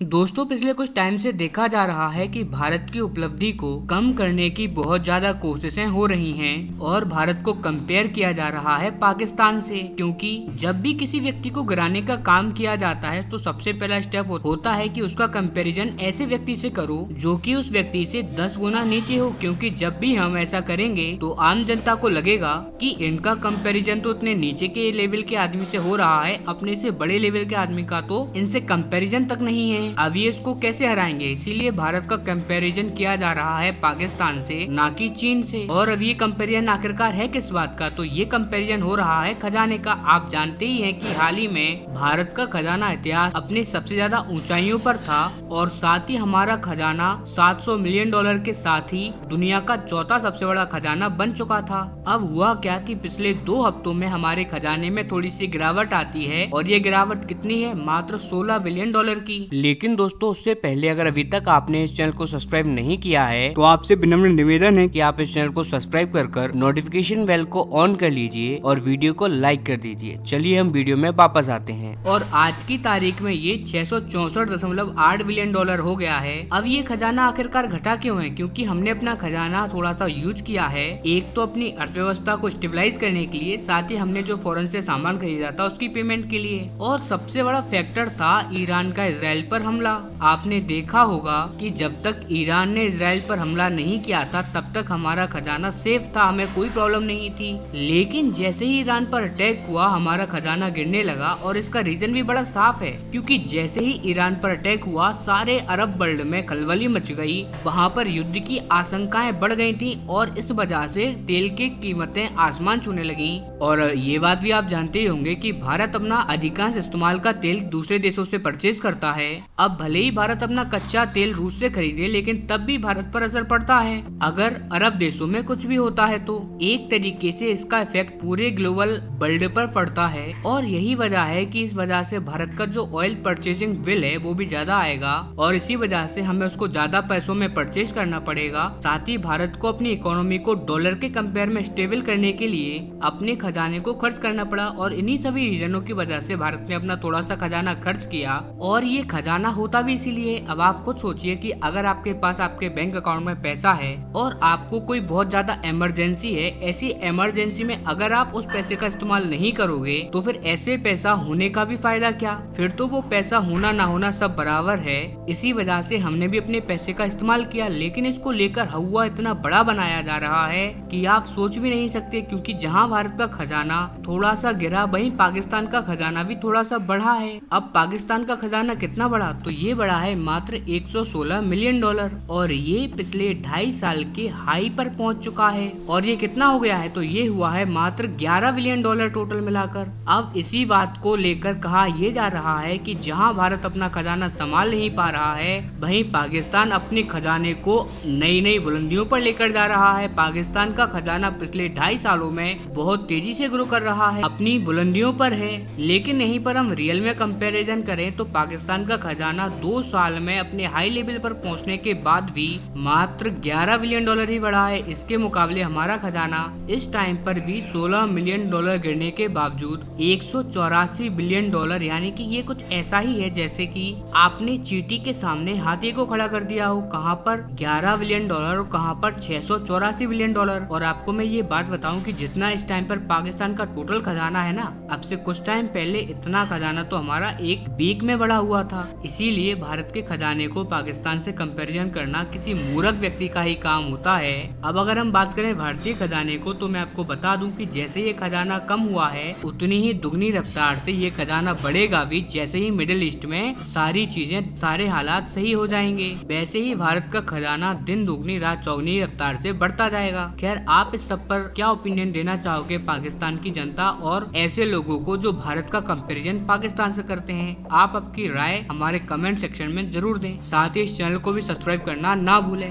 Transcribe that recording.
दोस्तों पिछले कुछ टाइम से देखा जा रहा है कि भारत की उपलब्धि को कम करने की बहुत ज्यादा कोशिशें हो रही हैं और भारत को कंपेयर किया जा रहा है पाकिस्तान से, क्योंकि जब भी किसी व्यक्ति को गिराने का काम किया जाता है तो सबसे पहला स्टेप होता है कि उसका कंपैरिजन ऐसे व्यक्ति से करो जो कि उस व्यक्ति से 10 गुना नीचे हो, क्योंकि जब भी हम ऐसा करेंगे तो आम जनता को लगेगा कि इनका कंपैरिजन तो इतने नीचे के लेवल के आदमी से हो रहा है, अपने से बड़े लेवल के आदमी का तो इनसे कंपैरिजन तक नहीं है। अब ये इसको कैसे हराएंगे, इसीलिए भारत का कंपैरिजन किया जा रहा है पाकिस्तान से, ना कि चीन से। और अब ये कंपैरिजन आखिरकार है किस बात का, तो ये कंपैरिजन हो रहा है खजाने का। आप जानते ही हैं कि हाल ही में भारत का खजाना इतिहास अपने सबसे ज्यादा ऊंचाइयों पर था और साथ ही हमारा खजाना 700 मिलियन डॉलर के साथ ही दुनिया का चौथा सबसे बड़ा खजाना बन चुका था। अब हुआ क्या कि पिछले 2 हफ्तों में हमारे खजाने में थोड़ी सी गिरावट आती है और ये गिरावट कितनी है, मात्र 16 बिलियन डॉलर की। लेकिन दोस्तों उससे पहले अगर अभी तक आपने इस चैनल को सब्सक्राइब नहीं किया है तो आपसे विनम्र निवेदन है कि आप इस चैनल को सब्सक्राइब कर नोटिफिकेशन बेल को ऑन कर लीजिए और वीडियो को लाइक कर दीजिए। चलिए हम वीडियो में वापस आते हैं। और आज की तारीख में ये 664.8 बिलियन डॉलर हो गया है। अब ये खजाना आखिरकार घटा क्यों है, क्योंकि हमने अपना खजाना थोड़ा सा यूज किया है, एक तो अपनी अर्थव्यवस्था को स्टेबलाइज करने के लिए, साथ ही हमने जो फॉरेन से सामान खरीदा था उसकी पेमेंट के लिए, और सबसे बड़ा फैक्टर था ईरान का इजराइल पर हमला। आपने देखा होगा कि जब तक ईरान ने इजराइल पर हमला नहीं किया था तब तक हमारा खजाना सेफ था, हमें कोई प्रॉब्लम नहीं थी। लेकिन जैसे ही ईरान पर अटैक हुआ हमारा खजाना गिरने लगा, और इसका रीजन भी बड़ा साफ है, क्योंकि जैसे ही ईरान पर अटैक हुआ सारे अरब वर्ल्ड में खलबली मच गई, वहाँ पर युद्ध की आशंकाएं बढ़ गई थी और इस वजह से तेल की कीमतें आसमान छूने लगी। और ये बात भी आप जानते ही होंगे कि भारत अपना अधिकांश इस्तेमाल का तेल दूसरे देशों से परचेज करता है। अब भले ही भारत अपना कच्चा तेल रूस से खरीदे, लेकिन तब भी भारत पर असर पड़ता है अगर अरब देशों में कुछ भी होता है तो। एक तरीके से इसका इफेक्ट पूरे ग्लोबल वर्ल्ड पर पड़ता है, और यही वजह है कि इस वजह से भारत का जो ऑयल परचेजिंग बिल है वो भी ज्यादा आएगा और इसी वजह से हमें उसको ज्यादा पैसों में परचेज करना पड़ेगा। साथ ही भारत को अपनी इकोनॉमी को डॉलर के कंपेयर में स्टेबल करने के लिए अपने खजाने को खर्च करना पड़ा, और इन्हीं सभी रीजनों की वजह से भारत ने अपना थोड़ा सा खजाना खर्च किया। और ये खजाना होता भी इसीलिए। अब आप खुद सोचिए कि अगर आपके पास आपके बैंक अकाउंट में पैसा है और आपको कोई बहुत ज्यादा इमरजेंसी है, ऐसी इमरजेंसी में अगर आप उस पैसे का इस्तेमाल नहीं करोगे तो फिर ऐसे पैसा होने का भी फायदा क्या, फिर तो वो पैसा होना ना होना सब बराबर है। इसी वजह से हमने भी अपने पैसे का इस्तेमाल किया, लेकिन इसको लेकर हवा इतना बड़ा बनाया जा रहा है कि आप सोच भी नहीं सकते, क्योंकि जहां भारत का खजाना थोड़ा सा गिरा वहीं पाकिस्तान का खजाना भी थोड़ा सा बढ़ा है। अब पाकिस्तान का खजाना कितना बढ़ा, तो ये बढ़ा है मात्र 116 मिलियन डॉलर, और ये पिछले 2.5 साल के हाई पर पहुंच चुका है। और ये कितना हो गया है, तो ये हुआ है मात्र 11 बिलियन डॉलर टोटल मिलाकर। अब इसी बात को लेकर कहा यह जा रहा है कि जहां भारत अपना खजाना संभाल नहीं पा रहा है, वहीं पाकिस्तान अपने खजाने को नई नई बुलंदियों पर लेकर जा रहा है। पाकिस्तान का खजाना पिछले 2.5 सालों में बहुत तेजी से ग्रो कर रहा है, अपनी बुलंदियों पर है। लेकिन यहीं पर हम रियल में कंपैरिजन करें तो पाकिस्तान का खजाना 2 साल में अपने हाई लेवल पर पहुंचने के बाद भी मात्र 11 बिलियन डॉलर ही बढ़ा है। इसके मुकाबले हमारा खजाना इस टाइम पर भी 16 मिलियन डॉलर गिरने के बावजूद 184 बिलियन डॉलर, यानी कि ये कुछ ऐसा ही है जैसे कि आपने चींटी के सामने हाथी को खड़ा कर दिया हो, कहाँ पर 11 बिलियन डॉलर और कहाँ पर 684 बिलियन डॉलर। और आपको मैं ये बात बताऊं कि जितना इस टाइम पर पाकिस्तान का टोटल खजाना है ना, अब से कुछ टाइम पहले इतना खजाना तो हमारा एक वीक में बढ़ा हुआ था। इसीलिए भारत के खजाने को पाकिस्तान से कंपैरिजन करना किसी मूर्ख व्यक्ति का ही काम होता है। अब अगर हम बात करें भारतीय खजाने को, तो मैं आपको बता दूं कि जैसे ये खजाना कम हुआ है उतनी ही दुगनी रफ्तार से ये खजाना बढ़ेगा भी, जैसे ही मिडिल ईस्ट में सारी चीजें सारे हालात सही हो जाएंगे, वैसे ही भारत का खजाना दिन दुगनी रात चौगनी रफ्तार से बढ़ता जाएगा। खैर, आप इस सब पर क्या ओपिनियन देना चाहोगे पाकिस्तान की जनता और ऐसे लोगों को जो भारत का कंपैरिजन पाकिस्तान से करते हैं? आप आपकी राय हमारे कमेंट सेक्शन में जरूर दें। साथ ही इस चैनल को भी सब्सक्राइब करना ना भूलें।